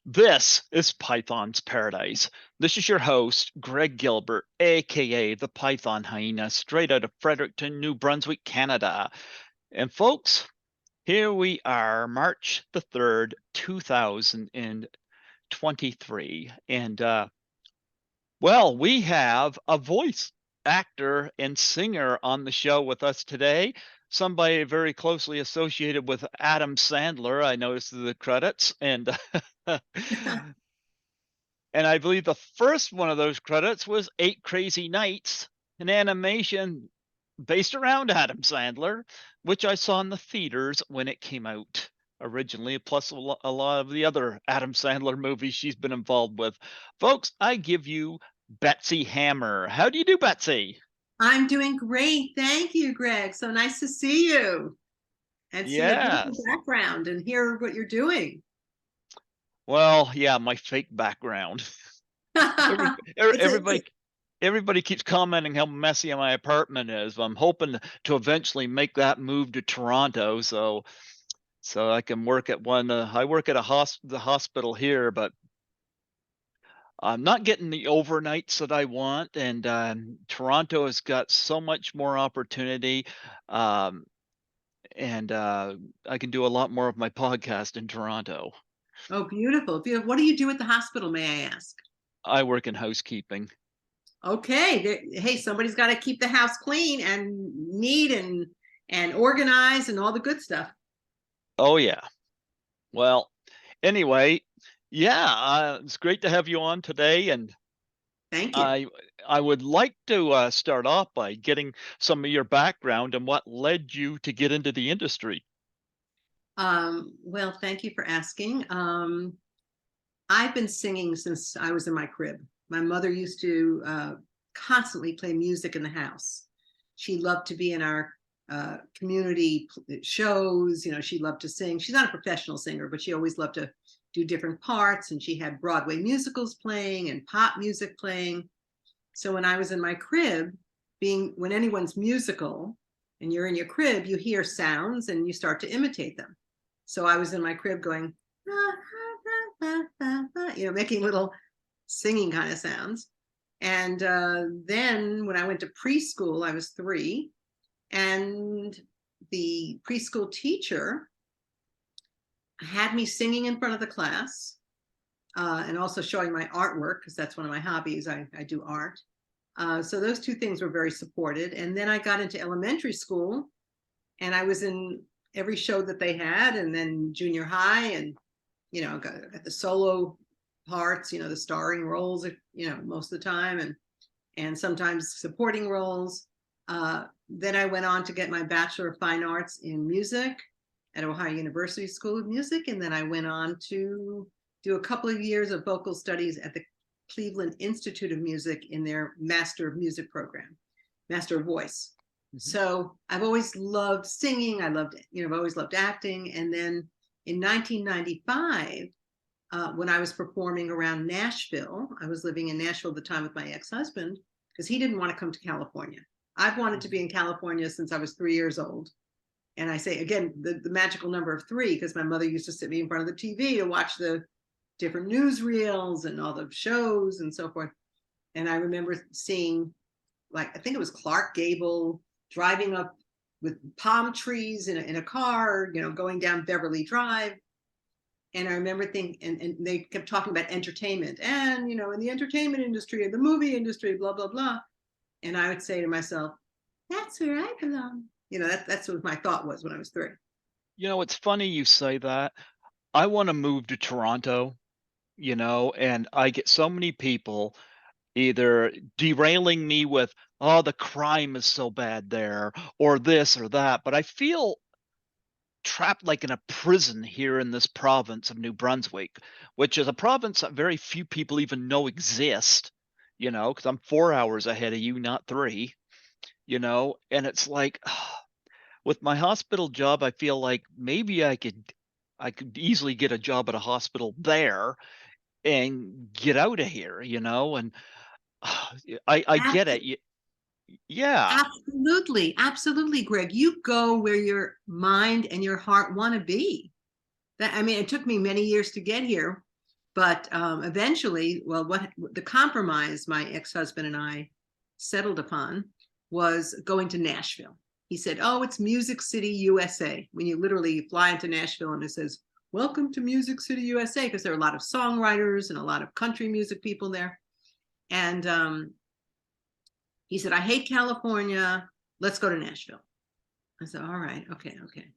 This is Python's Paradise. This is your host, Greg Gilbert, aka the Python Hyena, straight out of Fredericton, New Brunswick, Canada. And folks, here we are, March the 3rd, 2023. Well, we have a voice actor and singer on the show with us today. Somebody very closely associated with Adam Sandler, I noticed the credits. And I believe the first one of those credits was Eight Crazy Nights, an animation based around Adam Sandler, which I saw in the theaters when it came out originally, plus a lot of the other Adam Sandler movies she's been involved with. Folks, I give you Betsy Hammer. How do you do, Betsy? I'm doing great. Thank you, Greg. So nice to see you and see your beautiful Yes. background and hear what you're doing. Well, yeah, my fake background. Every, It's everybody everybody keeps commenting how messy my apartment is. I'm hoping to eventually make that move to Toronto, so I can work at one. I work at the hospital here, but I'm not getting the overnights that I want. And Toronto has got so much more opportunity, um, and I can do a lot more of my podcast in Toronto. oh, beautiful. Beautiful. What do you do at the hospital, may I ask? I work in housekeeping. Okay. Hey, somebody's got to keep the house clean and neat and organized and all the good stuff. Oh yeah. Well, anyway, yeah, it's great to have you on today, and Thank you. I I would like to start off by getting some of your background and what led you to get into the industry. Well, thank you for asking. I've been singing since I was in my crib. My mother used to constantly play music in the house. She loved to be in our community shows. You know, she loved to sing. She's not a professional singer, but she always loved to do different parts. And she had Broadway musicals playing and pop music playing. So when I was in my crib, being when anyone's musical and you're in your crib, you hear sounds and you start to imitate them. So I was in my crib going, ah, making little singing kind of sounds. And then when I went to preschool, I was 3, and the preschool teacher had me singing in front of the class and also showing my artwork, because that's one of my hobbies. I do art. So those two things were very supported. And then I got into elementary school, and I was in every show that they had, and then junior high, and got the solo parts, the starring roles, most of the time, and sometimes supporting roles. Then I went on to get my Bachelor of Fine Arts in Music at Ohio University School of Music, and then I went on to do a couple of years of vocal studies at the Cleveland Institute of Music in their Master of Music program, Master of Voice. Mhm. So I've always loved singing. I've always loved acting. And then in 1995, when I was performing around Nashville, I was living in Nashville at the time with my ex-husband, because he didn't want to come to California. I've wanted to be in California since I was 3 years old. And I say, again, the magical number of 3, because my mother used to sit me in front of the TV to watch the different newsreels and all the shows and so forth. And I remember seeing, like, I think it was Clark Gable driving up with palm trees in a car, going down Beverly Drive. And I remember thinking, and they kept talking about entertainment and, in the entertainment industry and the movie industry, blah, blah, blah. And I would say to myself, that's where I belong. That's what my thought was when I was 3. It's funny you say that. I want to move to Toronto, and I get so many people either derailing me with, oh, the crime is so bad there, or this or that. But I feel trapped like in a prison here in this province of New Brunswick, which is a province that very few people even know exist, because I'm 4 hours ahead of you, not three, and it's like, with my hospital job, I feel like maybe I could easily get a job at a hospital there and get out of here, and I get it. Yeah. Absolutely. Absolutely, Greg. You go where your mind and your heart want to be. It took me many years to get here. But eventually, well, what the compromise my ex-husband and I settled upon was going to Nashville. He said, "Oh, it's Music City, USA." When you literally fly into Nashville and it says, "Welcome to Music City, USA," because there are a lot of songwriters and a lot of country music people there. And he said, "I hate California. Let's go to Nashville." I said, "All right, okay, okay."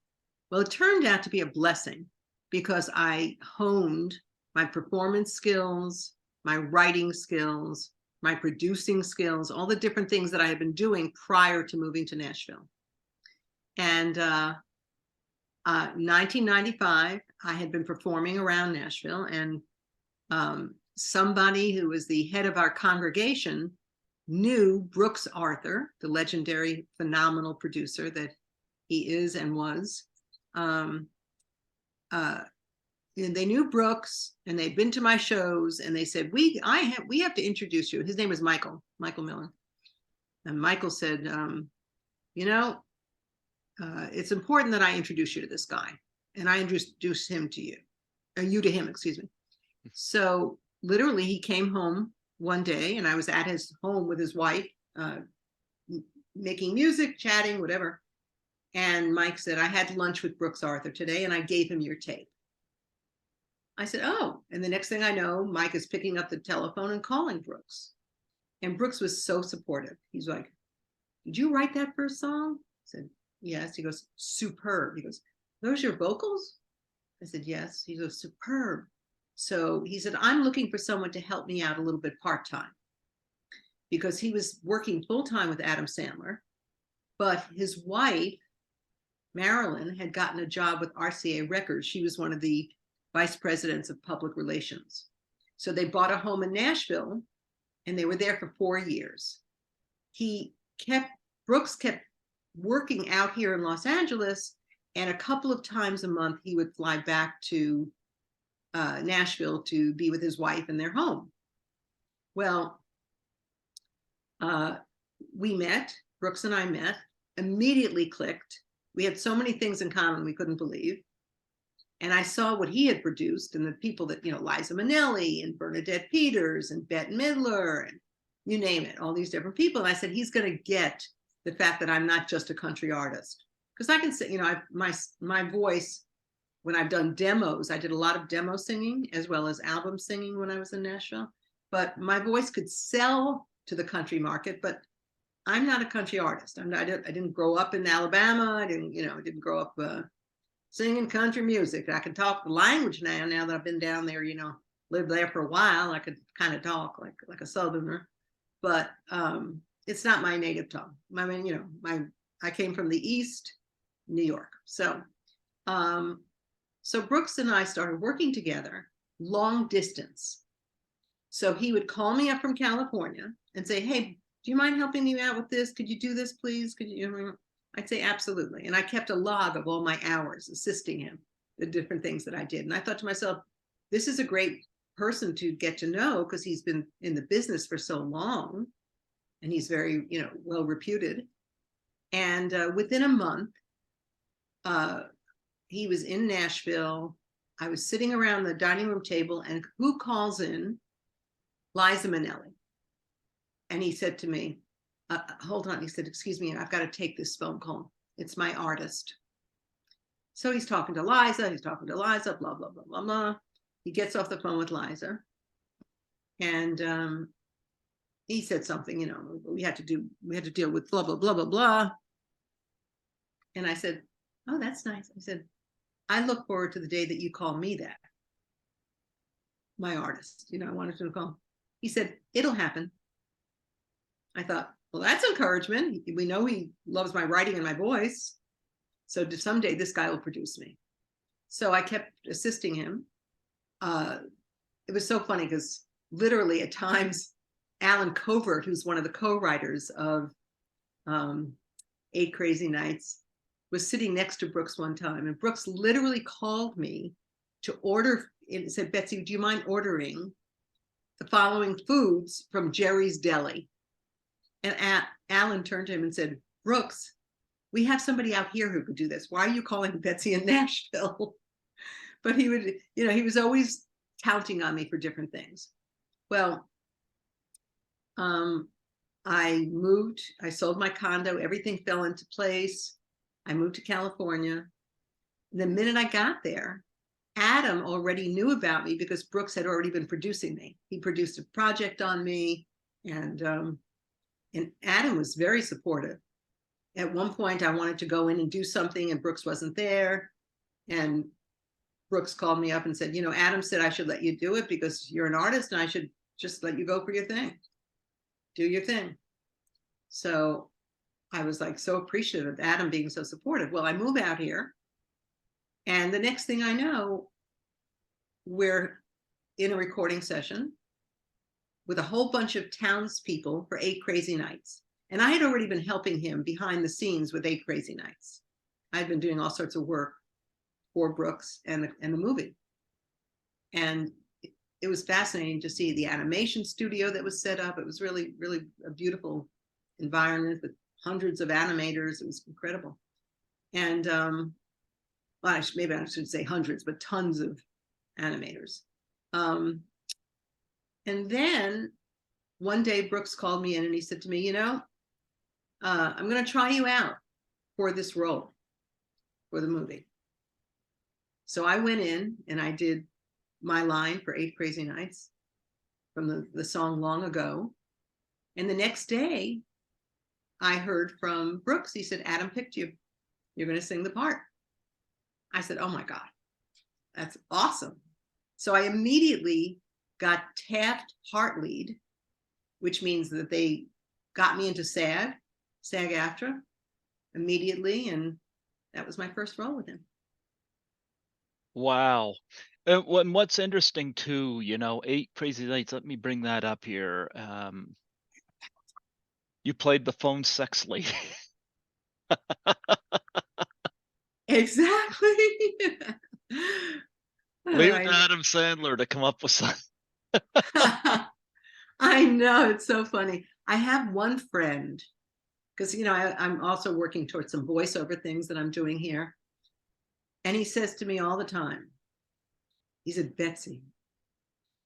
Well, it turned out to be a blessing because I honed my performance skills, my writing skills, my producing skills, all the different things that I had been doing prior to moving to Nashville. And 1995, I had been performing around Nashville, and somebody who was the head of our congregation knew Brooks Arthur, the legendary, phenomenal producer that he is and was. And they knew Brooks, and they'd been to my shows, and they said, we have to introduce you. His name was Michael Miller. And Michael said, it's important that I introduce you to this guy. And I introduced him to you, you to him, excuse me. So literally he came home one day, and I was at his home with his wife, making music, chatting, whatever. And Mike said, "I had lunch with Brooks Arthur today, and I gave him your tape." I said, "Oh." And the next thing I know, Mike is picking up the telephone and calling Brooks. And Brooks was so supportive. He's like, "Did you write that first song?" I said, "Yes." He goes, "Superb." He goes, "Those your vocals?" I said, "Yes." He goes, "Superb." So he said, "I'm looking for someone to help me out a little bit part-time," because he was working full-time with Adam Sandler, but his wife, Marilyn, had gotten a job with RCA Records. She was one of the vice presidents of public relations. So they bought a home in Nashville, and they were there for 4 years. Brooks kept working out here in Los Angeles, and a couple of times a month he would fly back to Nashville to be with his wife in their home. Well, we met, Brooks and I met, immediately clicked. We had so many things in common we couldn't believe. And I saw what he had produced, and the people that, Liza Minnelli and Bernadette Peters and Bette Midler, and you name it, all these different people. And I said, he's going to get the fact that I'm not just a country artist. Because I can say, my voice, when I've done demos, I did a lot of demo singing as well as album singing when I was in Nashville. But my voice could sell to the country market, but I'm not a country artist. I didn't grow up in Alabama. I didn't grow up singing country music. I can talk the language now that I've been down there, lived there for a while. I could kind of talk like a Southerner, but it's not my native tongue. I mean, I came from the East, New York. So Brooks and I started working together long distance. So he would call me up from California and say, "Hey, do you mind helping me out with this? Could you do this, please? Could you?" I'd say, "Absolutely." And I kept a log of all my hours assisting him, the different things that I did. And I thought to myself, this is a great person to get to know, because he's been in the business for so long, and he's very, well reputed. And within a month, he was in Nashville. I was sitting around the dining room table, and who calls in? Liza Minnelli. And he said to me, hold on. He said, "Excuse me, I've got to take this phone call. It's my artist." So he's talking to Liza, blah, blah, blah, blah, blah. He gets off the phone with Liza. And he said something, we had to deal with blah, blah, blah, blah, blah. And I said, "Oh, that's nice." I said, "I look forward to the day that you call me that. My artist." I wanted to call. He said, "It'll happen." I thought, well, that's encouragement. We know he loves my writing and my voice. So someday this guy will produce me. So I kept assisting him. It was so funny because literally at times, Alan Covert, who's one of the co-writers of 8 Crazy Nights, was sitting next to Brooks one time. And Brooks literally called me to order and said, "Betsy, do you mind ordering the following foods from Jerry's Deli?" And Alan turned to him and said, "Brooks, we have somebody out here who could do this. Why are you calling Betsy in Nashville?" But he would, he was always counting on me for different things. Well, I moved, I sold my condo, everything fell into place. I moved to California. The minute I got there, Adam already knew about me because Brooks had already been producing me. He produced a project on me, and Adam was very supportive. At one point, I wanted to go in and do something, and Brooks wasn't there. And Brooks called me up and said, Adam said I should let you do it because you're an artist, and I should just let you go for your thing. Do your thing. So I was like so appreciative of Adam being so supportive. Well, I move out here, and the next thing I know, we're in a recording session with a whole bunch of townspeople for 8 Crazy Nights. And I had already been helping him behind the scenes with 8 Crazy Nights. I'd been doing all sorts of work for Brooks and the movie. And it was fascinating to see the animation studio that was set up. It was really, really a beautiful environment with hundreds of animators. It was incredible. And well, maybe I should say hundreds, but tons of animators. And then one day Brooks called me in and he said to me, I'm going to try you out for this role for the movie. So I went in and I did my line for 8 Crazy Nights from the song Long Ago. And the next day I heard from Brooks. He said, Adam picked you. You're going to sing the part. I said, oh my God, that's awesome. So I immediately got Taft Heart Lead, which means that they got me into SAG-AFTRA immediately. And that was my first role with him. Wow. What's interesting too, 8 Crazy Nights, let me bring that up here. You played the phone sex lady. Exactly. Leave it to Adam Sandler to come up with something. I know, it's so funny. I have one friend, because I'm also working towards some voiceover things that I'm doing here. And he says to me all the time, he said, Betsy,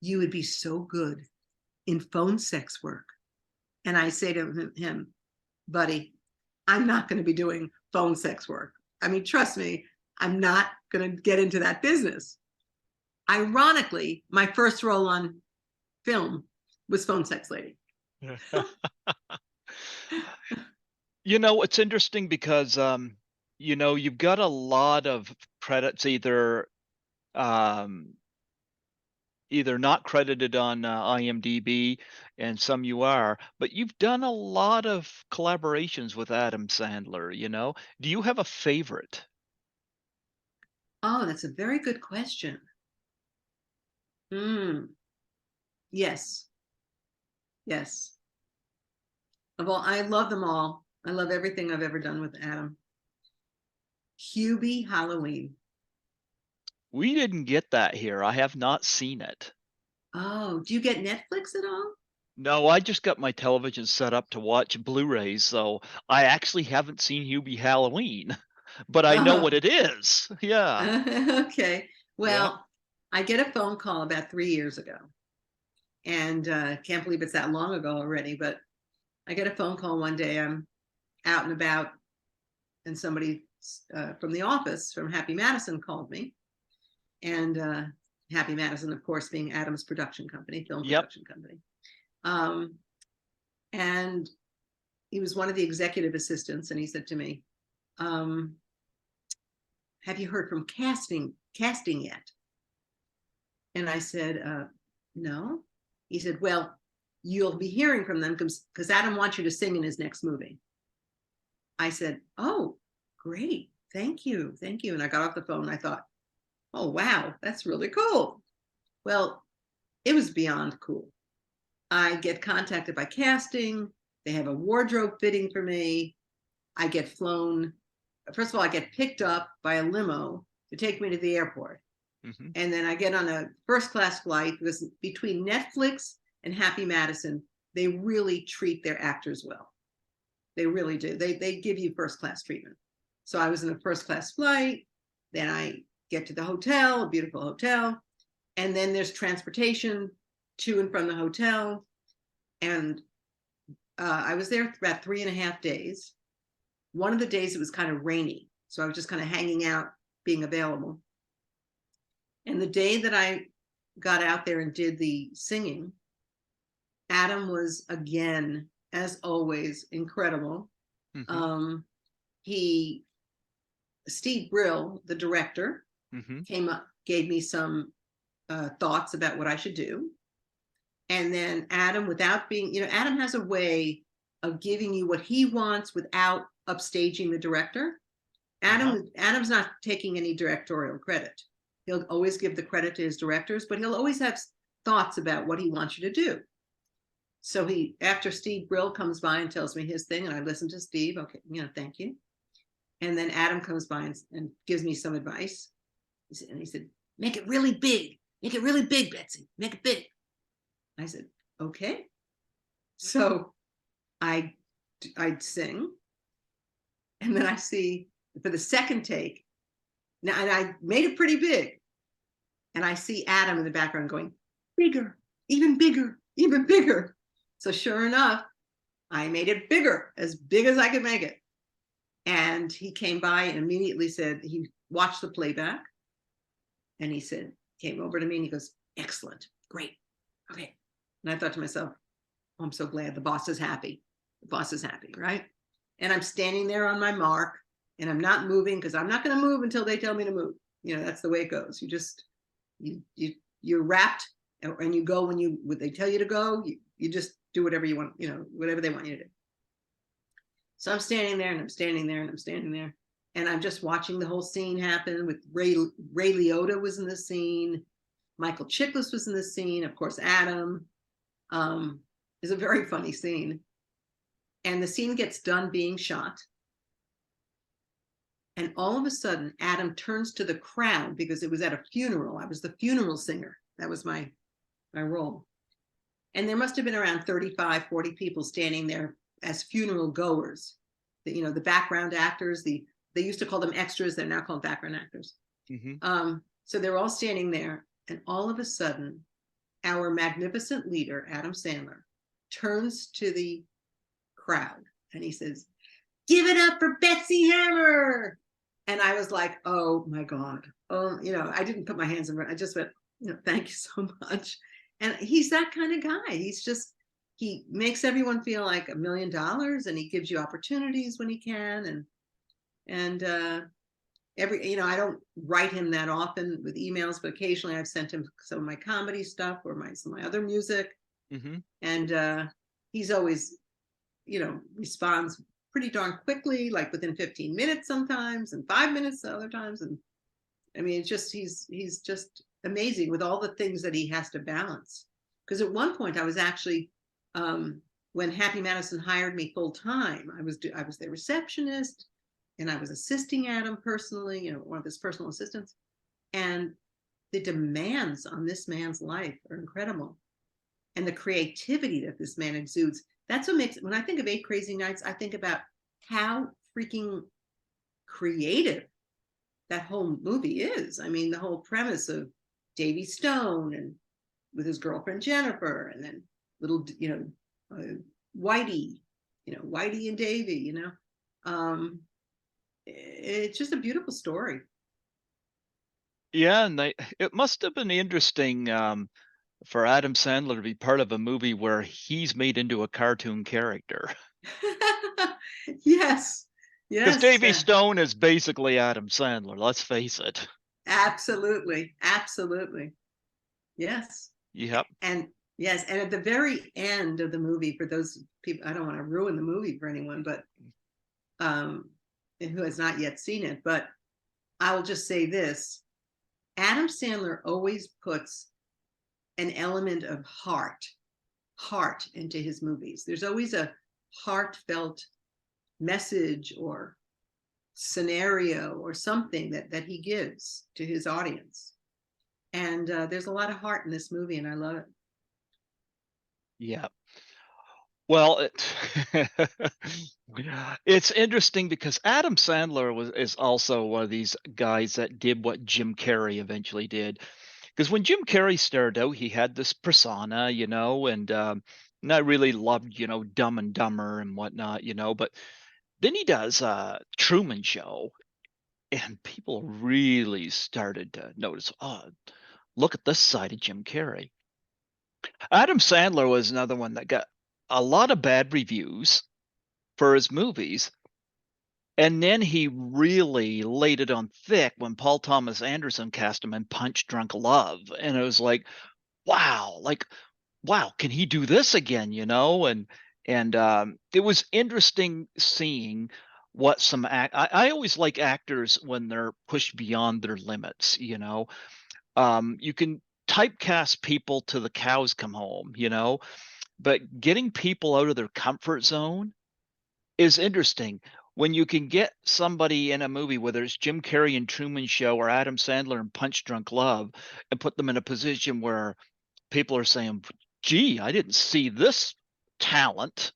you would be so good in phone sex work. And I say to him, buddy, I'm not going to be doing phone sex work. I mean, trust me, I'm not going to get into that business. Ironically, my first role on film was phone sex lady. It's interesting because you've got a lot of credits either not credited on IMDb, and some you are, but you've done a lot of collaborations with Adam Sandler. Do you have a favorite? Oh, that's a very good question. Yes. Yes. Well, I love them all. I love everything I've ever done with Adam. Hubie Halloween. We didn't get that here. I have not seen it. Oh, do you get Netflix at all? No, I just got my television set up to watch Blu-rays, so I actually haven't seen Hubie Halloween, but I know what Oh, it is. Yeah. okay. Yeah. Well, I get a phone call about 3 years ago, and can't believe it's that long ago already. But I get a phone call one day. I'm out and about, and somebody from the office from Happy Madison called me, and Happy Madison, of course, being Adam's production company, film Yep. production company. And he was one of the executive assistants, and he said to me, have you heard from casting yet? And I said, no. He said, well, you'll be hearing from them because Adam wants you to sing in his next movie. I said, oh, great. Thank you. Thank you. And I got off the phone and I thought, oh, wow, that's really cool. Well, it was beyond cool. I get contacted by casting. They have a wardrobe fitting for me. I get flown. First of all, I get picked up by a limo to take me to the airport. Mm-hmm. And then I get on a first class flight because between Netflix and Happy Madison, they really treat their actors well. They really do. They give you first class treatment. So I was in a first class flight. Then I get to the hotel, a beautiful hotel. And then there's transportation to and from the hotel. And I was there about 3.5 days. One of the days it was kind of rainy, so I was just kind of hanging out, being available. And the day that I got out there and did the singing, Adam was again, as always, incredible. Mhm. Um, he, Steve Brill, the director, Mhm. came up, gave me some thoughts about what I should do. And then Adam, without being, Adam has a way of giving you what he wants without upstaging the director. Uh-huh. Adam's not taking any directorial credit. He'll always give the credit to his directors, but he'll always have thoughts about what he wants you to do. So after Steve Brill comes by and tells me his thing, and I listen to Steve, okay, thank you. And then Adam comes by and gives me some advice. And he said, make it really big. Make it really big, Betsy. Make it big. I said, okay. So I'd sing. And then I see for the second take, now, and I made it pretty big. And I see Adam in the background going, bigger, even bigger, even bigger. So sure enough, I made it bigger, as big as I could make it. And he came by and immediately said, he watched the playback. And he said, came over to me and he goes, excellent, great, okay. And I thought to myself, oh, I'm so glad the boss is happy. The boss is happy, right? And I'm standing there on my mark and I'm not moving because I'm not going to move until they tell me to move. That's the way it goes. You're wrapped and you go when they tell you to go. You just do whatever you want, whatever they want you to do. So I'm standing there and I'm standing there and I'm standing there. And I'm just watching the whole scene happen with Ray Liotta was in the scene. Michael Chiklis was in the scene. Of course, Adam. Is a very funny scene. And the scene gets done being shot. And all of a sudden, Adam turns to the crowd because it was at a funeral. I was the funeral singer. That was my role. And there must have been around 35, 40 people standing there as funeral goers. The background actors, they used to call them extras. They're now called background actors. Mm-hmm. So they're all standing there. And all of a sudden, our magnificent leader, Adam Sandler, turns to the crowd and he says, give it up for Betsy Hammer. And I was like, oh my God. Oh, I didn't put my hands in front. I just went, thank you so much. And he's that kind of guy. He makes everyone feel like $1 million and he gives you opportunities when he can. And I don't write him that often with emails, but occasionally I've sent him some of my comedy stuff or some of my other music. Mm-hmm. And he's always, responds pretty darn quickly, like within 15 minutes sometimes and 5 minutes other times. And I mean, it's just, he's just amazing with all the things that he has to balance. Because at one point I was actually, when Happy Madison hired me full time, I was their receptionist and I was assisting Adam personally, one of his personal assistants. And the demands on this man's life are incredible. And the creativity that this man exudes, that's what makes, when I think of 8 Crazy Nights, I think about how freaking creative that whole movie is. I mean, the whole premise of Davy Stone and with his girlfriend Jennifer, and then little, Whitey, Whitey and Davy, it's just a beautiful story. Yeah, and it must have been interesting for Adam Sandler to be part of a movie where he's made into a cartoon character. Yes, Because yes, Davy Stone is basically Adam Sandler, let's face it. absolutely, absolutely. Yes. Yep. And yes, and at the very end of the movie, for those people, I don't want to ruin the movie for anyone, but who has not yet seen it, but I will just say this. Adam Sandler always puts an element of heart into his movies. There's always a heartfelt message or scenario or something that he gives to his audience. And there's a lot of heart in this movie, and I love it. Yeah. Well, it's interesting because Adam Sandler is also one of these guys that did what Jim Carrey eventually did. Because when Jim Carrey started out, he had this persona, and I really loved, Dumb and Dumber and whatnot, but then he does Truman Show, and people really started to notice, oh, look at this side of Jim Carrey. Adam Sandler was another one that got a lot of bad reviews for his movies. And then he really laid it on thick when Paul Thomas Anderson cast him in Punch Drunk Love. And it was wow, wow, can he do this again? And it was interesting seeing what some I always like actors when they're pushed beyond their limits. You can typecast people to the cows come home, but getting people out of their comfort zone is interesting. When you can get somebody in a movie, whether it's Jim Carrey in Truman Show or Adam Sandler in Punch Drunk Love, and put them in a position where people are saying, "Gee, I didn't see this talent."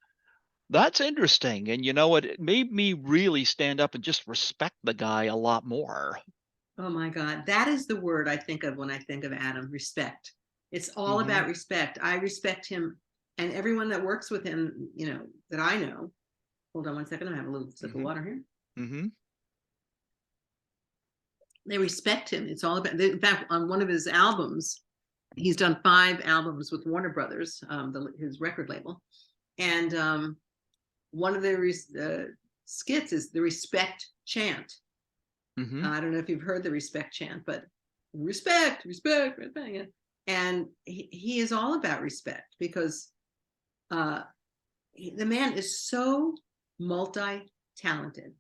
That's interesting, and you know what? It made me really stand up and just respect the guy a lot more. Oh my God. That is the word I think of when I think of Adam, respect. It's all Mhm, about respect. I respect him and everyone that works with him, that I know. Hold on one second. I have a little sip of mhm, water here. mhm, They respect him. It's all about, in fact, on one of his albums, he's done 5 albums with Warner Brothers, his record label. And one of the skits is the respect chant. mhm. I don't know if you've heard the respect chant, but respect, respect, respect. Yeah. And he is all about respect because uh, the man is so multi-talented.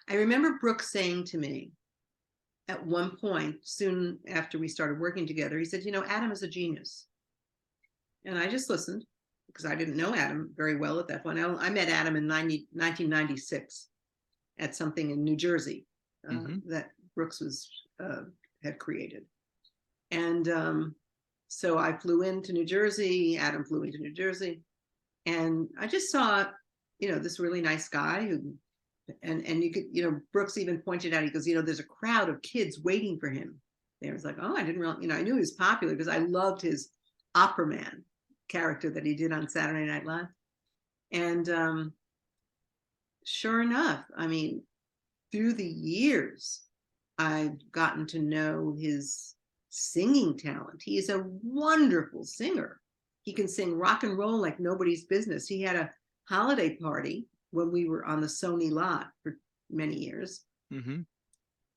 I remember Brooks saying to me at one point, soon after we started working together, he said, Adam is a genius. And I just listened because I didn't know Adam very well at that point. I met Adam in 1996 at something in New Jersey Mhm. that Brooks had created. And so I flew into New Jersey. Adam flew into New Jersey, and I just saw, this really nice guy who, and you could, Brooks even pointed out. He goes, there's a crowd of kids waiting for him. There was like, oh, I didn't really, I knew he was popular because I loved his opera man character that he did on Saturday Night Live. And sure enough, I mean, through the years, I've gotten to know his singing talent. He is a wonderful singer. He can sing rock and roll like nobody's business. He had a holiday party when we were on the Sony lot for many years. Mhm.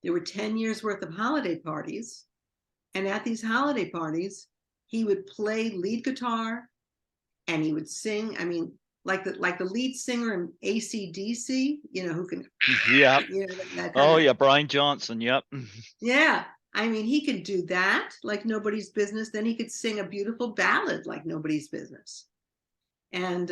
There were 10 years worth of holiday parties. And at these holiday parties, he would play lead guitar and he would sing. I mean, like the lead singer in AC/DC, who can, Yep. that kind Oh, of, yeah, Brian Johnson, yep. yeah. I mean, he could do that like nobody's business. Then he could sing a beautiful ballad like nobody's business. And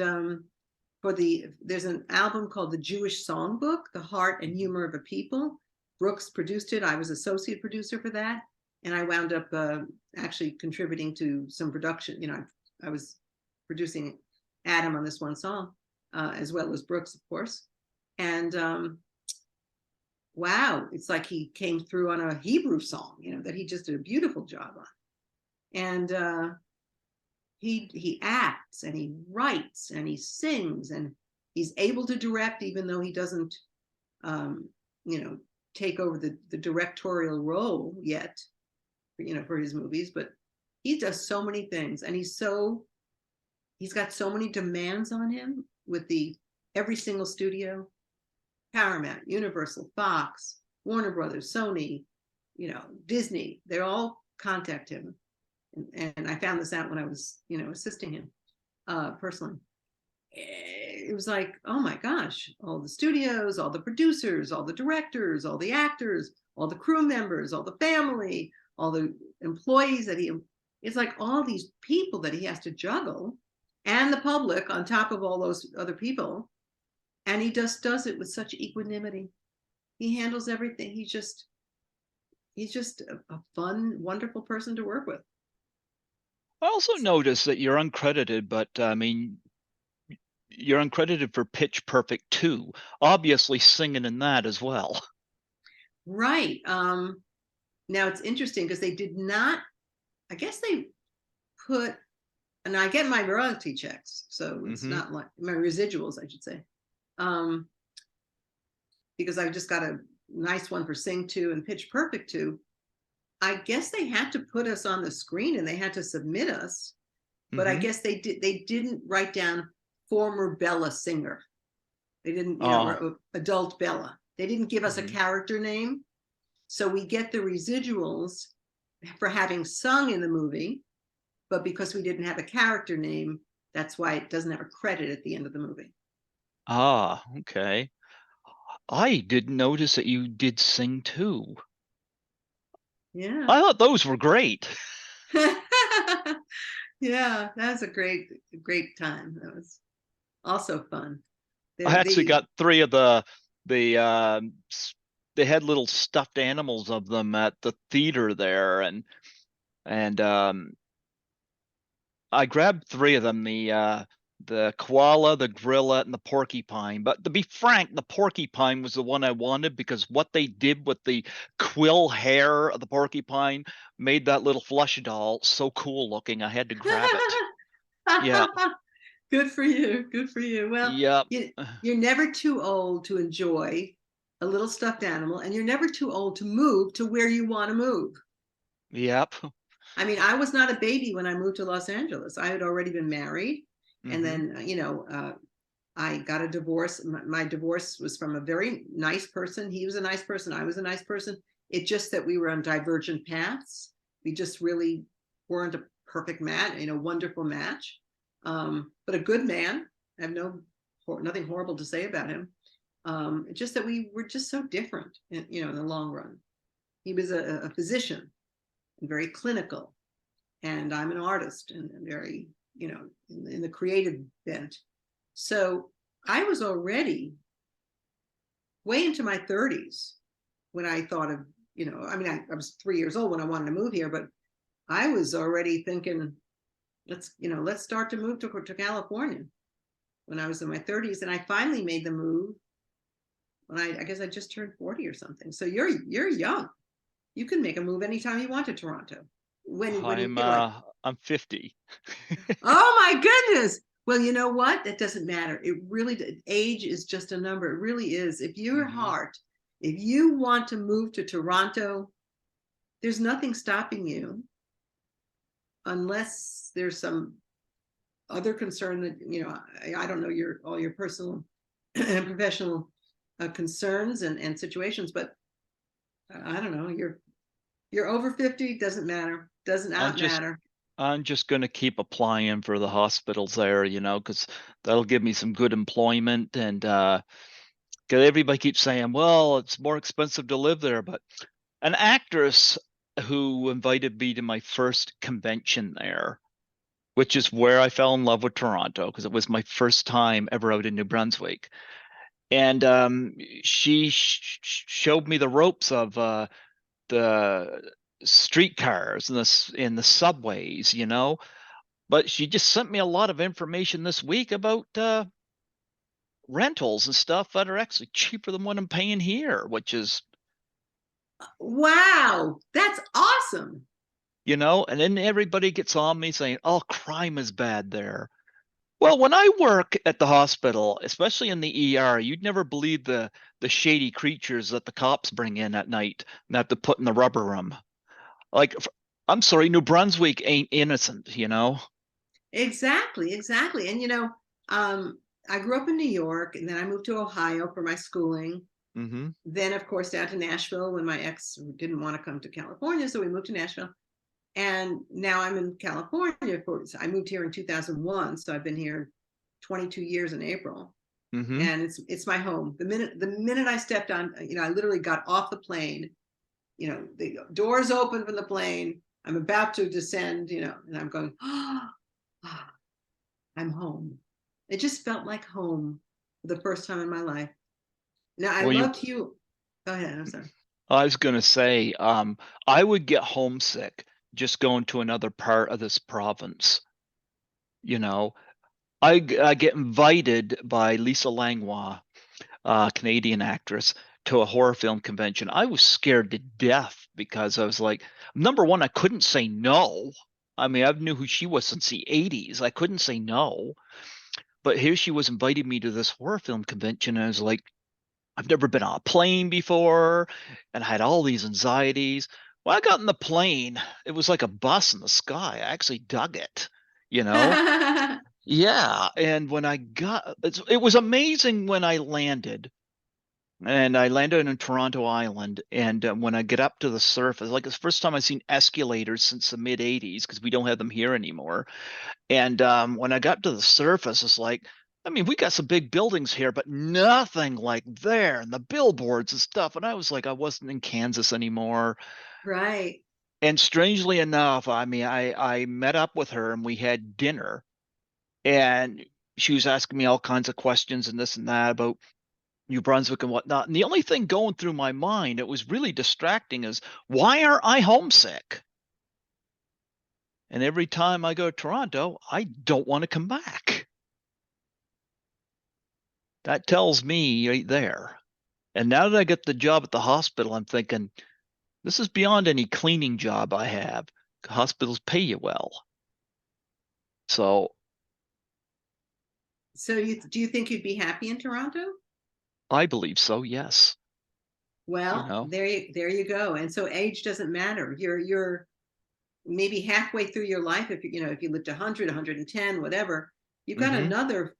there's an album called The Jewish Songbook, The Heart and Humor of a People. Brooks produced it. I was associate producer for that. And I wound up actually contributing to some production. I was producing Adam on this one song, as well as Brooks, of course. And wow, it's like he came through on a Hebrew song, that he just did a beautiful job on. And he acts and he writes and he sings and he's able to direct, even though he doesn't, um, you know, take over the directorial role yet, for his movies. But he does so many things, and he's got so many demands on him with every single studio, Paramount, Universal, Fox, Warner Brothers, Sony, Disney. They all contact him, and I found this out when I was, assisting him personally. It was like, oh my gosh, all the studios, all the producers, all the directors, all the actors, all the crew members, all the family, all the employees it's like all these people that he has to juggle, and the public on top of all those other people. And he just does it with such equanimity. He handles everything. He's just a fun, wonderful person to work with. I also noticed that you're uncredited, but I mean, you're uncredited for Pitch Perfect 2, obviously singing in that as well. Right. Now it's interesting because they did not I guess they put, and I get my royalty checks, so it's Mm-hmm. not like my residuals, I should say, um, because I just got a nice one for Sing 2 and Pitch Perfect 2. I guess they had to put us on the screen and they had to submit us, but I Mm-hmm. guess they didn't write down former Bella singer. They didn't, Oh. or adult Bella. They didn't give us a Mm-hmm. character name. So we get the residuals for having sung in the movie, but because we didn't have a character name, that's why it doesn't have a credit at the end of the movie. Ah, okay. I didn't notice that you did sing too. Yeah. I thought those were great. Yeah, that was a great time. That was also fun. I actually The got three of the they had little stuffed animals of them at the theater there, and I grabbed three of them, the koala, the gorilla, and the porcupine. But to be frank, the porcupine was the one I wanted because what they did with the quill hair of the porcupine made that little flush doll so cool looking. I had to grab it. Yeah. Good for you. Good for you. Well, Yep. you're never too old to enjoy a little stuffed animal, and you're never too old to move to where you want to move. Yep. I mean, I was not a baby when I moved to Los Angeles. I had already been married. And Hmm. then, I got a divorce. My divorce was from a very nice person. He was a nice person. I was a nice person. It just that we were on divergent paths. We just really weren't a perfect match, wonderful match. But a good man. I have nothing horrible to say about him. Just that we were just so different, in the long run. He was a physician and very clinical, and I'm an artist and very, in the creative bent. So I was already way into my 30s when I thought of, I mean, I was 3 years old when I wanted to move here, but I was already thinking, let's start to move to California when I was in my 30s. And I finally made the move when I guess I just turned 40 or something. So you're young. You can make a move anytime you want to Toronto. When I'm like, uh I'm 50. oh my goodness. Well, you know what? That doesn't matter. It really, age is just a number. It really is. Hmm. If you want to move to Toronto, there's nothing stopping you unless there's some other concern that, I don't know all your personal and professional concerns and situations, but I don't know. You're over 50, doesn't matter. Doesn't I'm not just matter. I'm just going to keep applying for the hospitals there, because that'll give me some good employment and 'cause everybody keeps saying, well, it's more expensive to live there, but an actress who invited me to my first convention there, which is where I fell in love with Toronto because it was my first time ever out in New Brunswick. And she showed me the ropes of the streetcars and the subways, But she just sent me a lot of information this week about rentals and stuff that are actually cheaper than what I'm paying here, which is, Wow, that's awesome. and then everybody gets on me saying, oh, crime is bad there. Well, when I work at the hospital, especially in the ER, you'd never believe the shady creatures that the cops bring in at night and have to put in the rubber room. Like, I'm sorry, New Brunswick ain't innocent. Exactly, exactly. And I grew up in New York, and then I moved to Ohio for my schooling. Hmm. Then, of course, down to Nashville when my ex didn't want to come to California, so we moved to Nashville. And now I'm in California. I moved here in 2001, so I've been here 22 years in April, Hmm. and it's my home. The minute I stepped on, I literally got off the plane. The doors open from the plane. I'm about to descend, and I'm going, oh, I'm home. It just felt like home for the first time in my life. Now I Well, you loved you. Go ahead. I'm sorry. I was gonna say, I would get homesick just going to another part of this province. You know, I get invited by Lisa Langlois, Canadian actress, to a horror film convention, I was scared to death because I was like, number one, I couldn't say no. I mean, I knew who she was since the 80s. I couldn't say no. But here she was inviting me to this horror film convention, and I was like, I've never been on a plane before, and I had all these anxieties. When I got in the plane, it was like a bus in the sky. I actually dug it, you know? Yeah, and when I got it was amazing when I landed. And I landed in Toronto Island, and when I get up to the surface, like it's the first time I've seen escalators since the mid '80s because we don't have them here anymore. And when I got to the surface, it's like, I mean, we got some big buildings here, but nothing like there, and the billboards and stuff. And I was like, I wasn't in Kansas anymore. Right. And strangely enough, I mean, I met up with her and we had dinner, and she was asking me all kinds of questions and this and that about New Brunswick and whatnot. And the only thing going through my mind, it was really distracting, is why aren't I homesick? And every time I go to Toronto, I don't want to come back. That tells me right there. And now that I get the job at the hospital, I'm thinking, this is beyond any cleaning job I have. Hospitals pay you well. So So do you think you'd be happy in Toronto? I believe so, yes. You Well, know? there you go. And so age doesn't matter. You're maybe halfway through your life, if you know, if you lived 100, 110, whatever, you've got Mm-hmm. another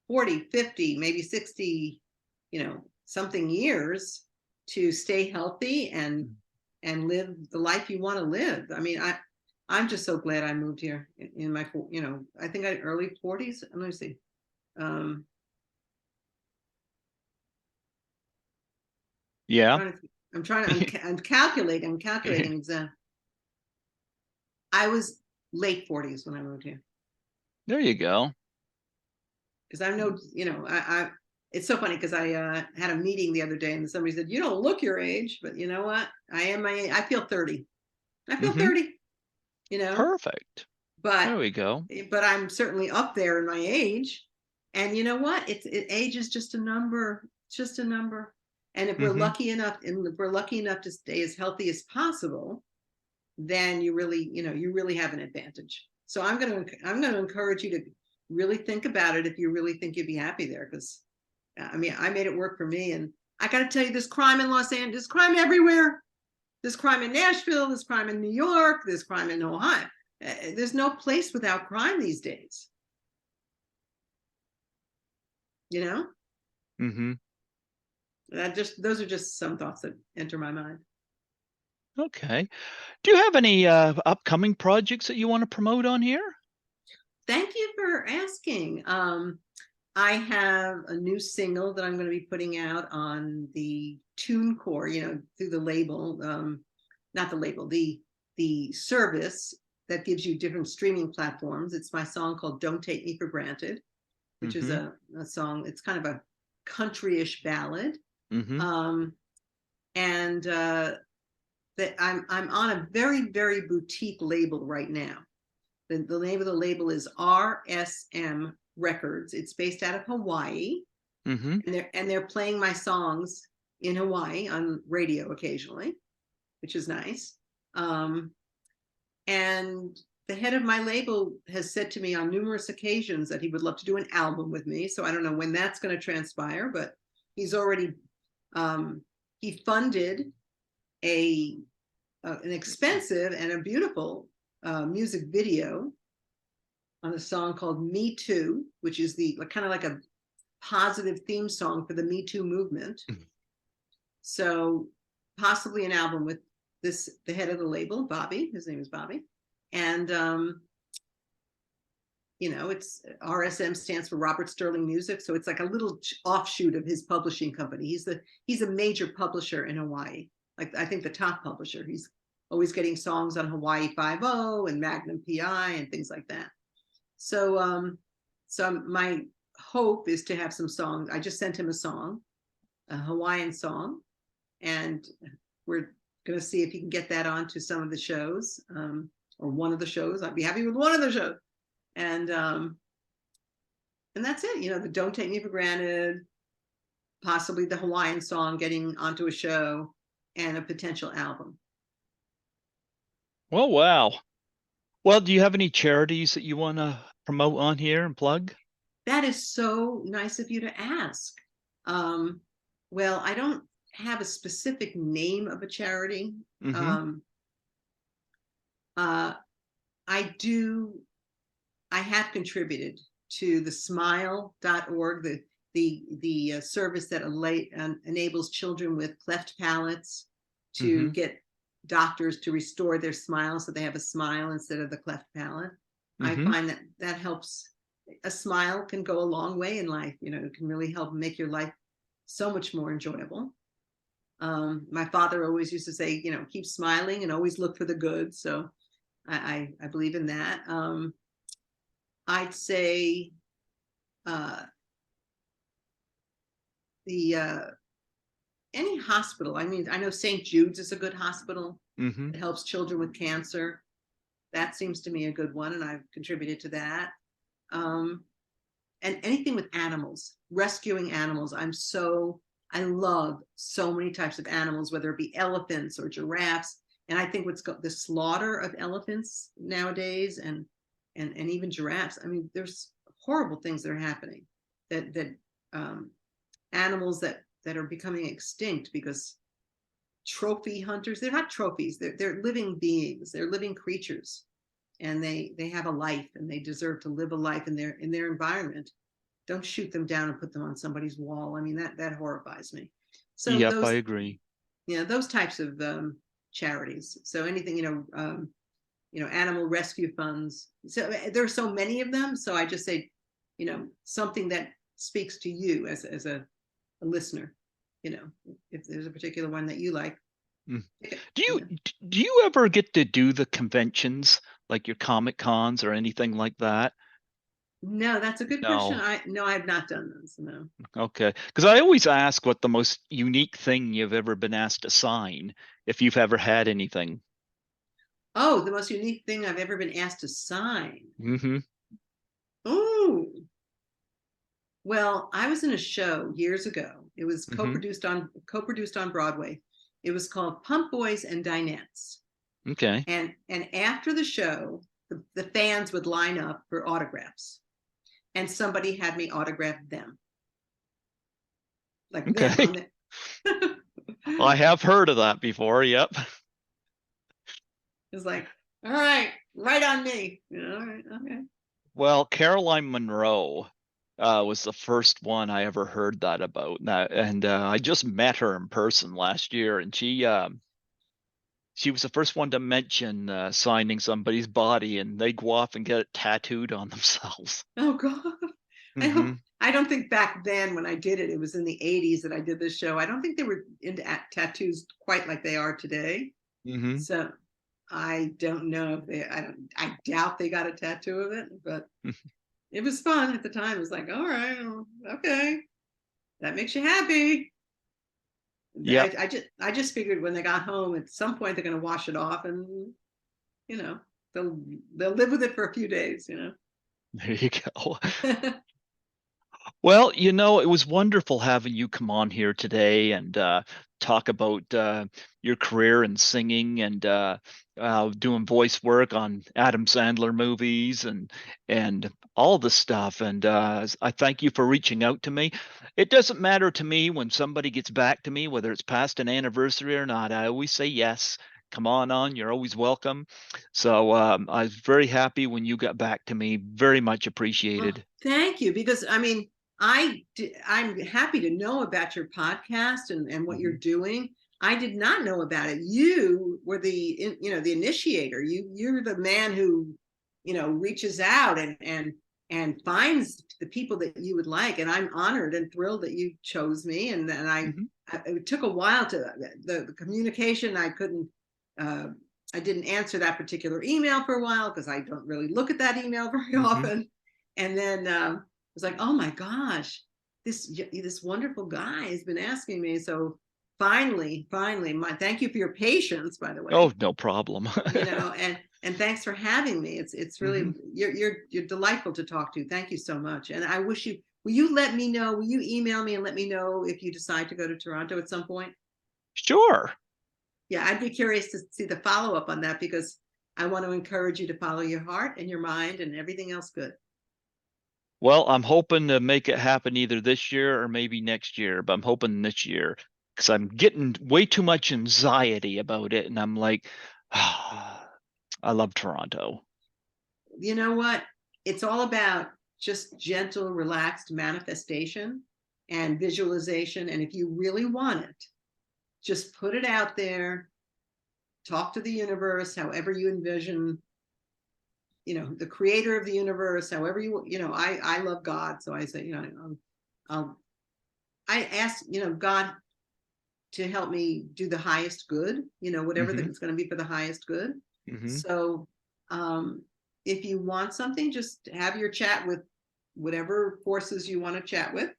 40, 50, maybe 60, something years to stay healthy and live the life you want to live. I mean, I'm just so glad I moved here in my, I think I early 40s. Let me see. Um, Yeah. I'm calculating exam. I was late 40s when I moved here. There you go. Because I know, I it's so funny because I had a meeting the other day and somebody said, you don't look your age, but you know what? I feel 30. I feel Mm-hmm. 30, Perfect. but There we go. I'm certainly up there in my age. And you know what? Age is just a number. It's just a number. And if Mm-hmm. we're lucky enough to stay as healthy as possible, then you really have an advantage. So I'm going to encourage you to really think about it if you really think you'd be happy there. Because I mean, I made it work for me, and I got to tell you, there's crime in Los Angeles, there's crime everywhere. There's crime in Nashville, there's crime in New York, there's crime in Ohio. There's no place without crime these days. You know, Mm-hmm. those are just some thoughts that enter my mind. Okay. Do you have any upcoming projects that you want to promote on here? Thank you for asking. I have a new single that I'm going to be putting out on the TuneCore, through the label, not the label, the service that gives you different streaming platforms. It's my song called "Don't Take Me for Granted," which is Mm-hmm. a song. It's kind of a country-ish ballad, Mm-hmm. um, and that I'm on a very very boutique label right now. The name of the label is RSM Records. It's based out of Hawaii, Mm-hmm. and they're playing my songs in Hawaii on radio occasionally, which is nice. And the head of my label has said to me on numerous occasions that he would love to do an album with me. So I don't know when that's going to transpire, but he's already he funded an expensive and a beautiful music video on a song called "Me Too," which is the kind of like a positive theme song for the Me Too movement. So possibly an album with the head of the label, Bobby. His name is Bobby, and it's RSM stands for Robert Sterling Music, so it's like a little offshoot of his publishing company. He's a major publisher in Hawaii, like I think the top publisher. He's always getting songs on Hawaii 5-0 and Magnum PI and things like that. So my hope is to have some songs. I just sent him a song, a Hawaiian song, and we're going to see if he can get that onto some of the shows, or one of the shows. I'd be happy with one of the shows. And that's it. The "Don't Take Me for Granted," possibly the Hawaiian song getting onto a show, and a potential album. Oh, wow. Well, do you have any charities that you want to promote on here and plug? That is so nice of you to ask. Um, well, I don't have a specific name of a charity. Mm-hmm. Um, uh, I do, I have contributed to the smile.org, the service that enables children with cleft palates to Mm-hmm. get doctors to restore their smile so they have a smile instead of the cleft palate. I Mm-hmm. find that that helps. A smile can go a long way in life. It can really help make your life so much more enjoyable. My father always used to say, keep smiling and always look for the good. So I believe in that. I'd say uh, the any hospital. I mean, I know St. Jude's is a good hospital. Mm-hmm. It helps children with cancer. That seems to me a good one, and I've contributed to that. Um, and anything with animals, rescuing animals. I love so many types of animals, whether it be elephants or giraffes. And I think the slaughter of elephants nowadays, and even giraffes. I mean, there's horrible things that are happening, that animals that are becoming extinct because trophy hunters. They're not trophies. They're living beings. They're living creatures, and they have a life, and they deserve to live a life in their environment. Don't shoot them down and put them on somebody's wall. I mean, that horrifies me. So Yep, I agree. those types of charities. So anything, animal rescue funds. So there are so many of them. So I just say, something that speaks to you as a listener. If there's a particular one that you like. Mm. Do Yeah. you do you ever get to do the conventions like your Comic Cons or anything like that? No, that's a good question. No. No, I have not done those. No. Okay. Because I always ask what the most unique thing you've ever been asked to sign, if you've ever had anything. Oh, the most unique thing I've ever been asked to sign. Mm-hmm. Oh, well, I was in a show years ago. It was Mm-hmm. co-produced on Broadway. It was called Pump Boys and Dinettes. Okay. And after the show, the fans would line up for autographs, and somebody had me autograph them, like them Okay. on the. I have heard of that before. Yep. It's like, all right, right on me. All right, okay. Well, Caroline Monroe was the first one I ever heard that about. And I just met her in person last year, and she was the first one to mention signing somebody's body, and they go off and get it tattooed on themselves. Oh God. I hope. Mm-hmm. I don't think back then when I did it, it was in the 80s that I did this show. I don't think they were into tattoos quite like they are today. Mm-hmm. So I don't know if I doubt they got a tattoo of it, but it was fun at the time. It was like, all right, okay, that makes you happy. Yep. I just figured when they got home, at some point they're going to wash it off, and you know they'll they'll live with it for a few days. There you go. Well, it was wonderful having you come on here today and talk about your career in singing and doing voice work on Adam Sandler movies and all the stuff. And I thank you for reaching out to me. It doesn't matter to me when somebody gets back to me, whether it's past an anniversary or not. I always say yes. Come on, you're always welcome. So I was very happy when you got back to me. Very much Well, appreciated. thank you, because I mean, I'm happy to know about your podcast and what you're Mhm. doing. I did not know about it. You were the initiator. You're the man who reaches out and finds the people that you would like. And I'm honored and thrilled that you chose me. And Mhm. it took a while to the communication. Uh, I didn't answer that particular email for a while because I don't really look at that email very Mhm. often. And then I was like, oh my gosh, this wonderful guy has been asking me. So finally, thank you for your patience, by the Oh, way. no problem. And thanks for having me. It's really Mhm. you're delightful to talk to. Thank you so much. And I wish you will you let me know? Will you email me and let me know if you decide to go to Toronto at some point? Sure. Yeah, I'd be curious to see the follow-up on that because I want to encourage you to follow your heart and your mind and everything else good. Well, I'm hoping to make it happen either this year or maybe next year, but I'm hoping this year because I'm getting way too much anxiety about it. And I'm like, ah, I love Toronto. You know what? It's all about just gentle, relaxed manifestation and visualization. And if you really want it, just put it out there, talk to the universe, however you envision, the creator of the universe, however I love God. So I say, I'll, I ask, God to help me do the highest good, whatever Hmm. that's going to be for the highest good. Hmm. So if you want something, just have your chat with whatever forces you want to chat with,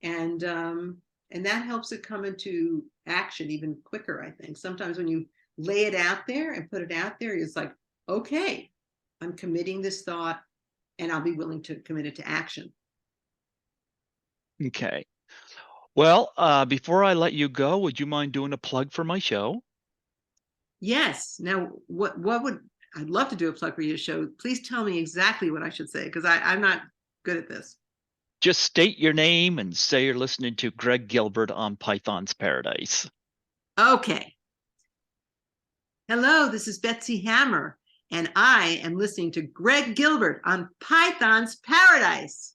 and that helps it come into action even quicker. I think sometimes when you lay it out there and put it out there, it's like, okay, I'm committing this thought, and I'll be willing to commit it to action. Okay. Well, before I let you go, would you mind doing a plug for my show? Yes. Now, what would I'd love to do a plug for your show. Please tell me exactly what I should say because I'm not good at this. Just state your name and say you're listening to Greg Gilbert on Python's Paradise. Okay. Hello, this is Betsy Hammer, and I am listening to Greg Gilbert on Python's Paradise.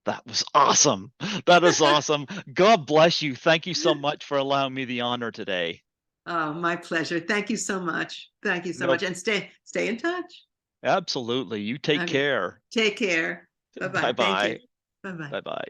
That was awesome. That is awesome. God bless you. Thank you so much for allowing me the honor today. Oh, my pleasure. Thank you so much. Thank you so No, much. And stay in touch. absolutely. You take Okay. care. Take care. Bye Bye-bye. Thank you. bye. Bye-bye. Bye bye.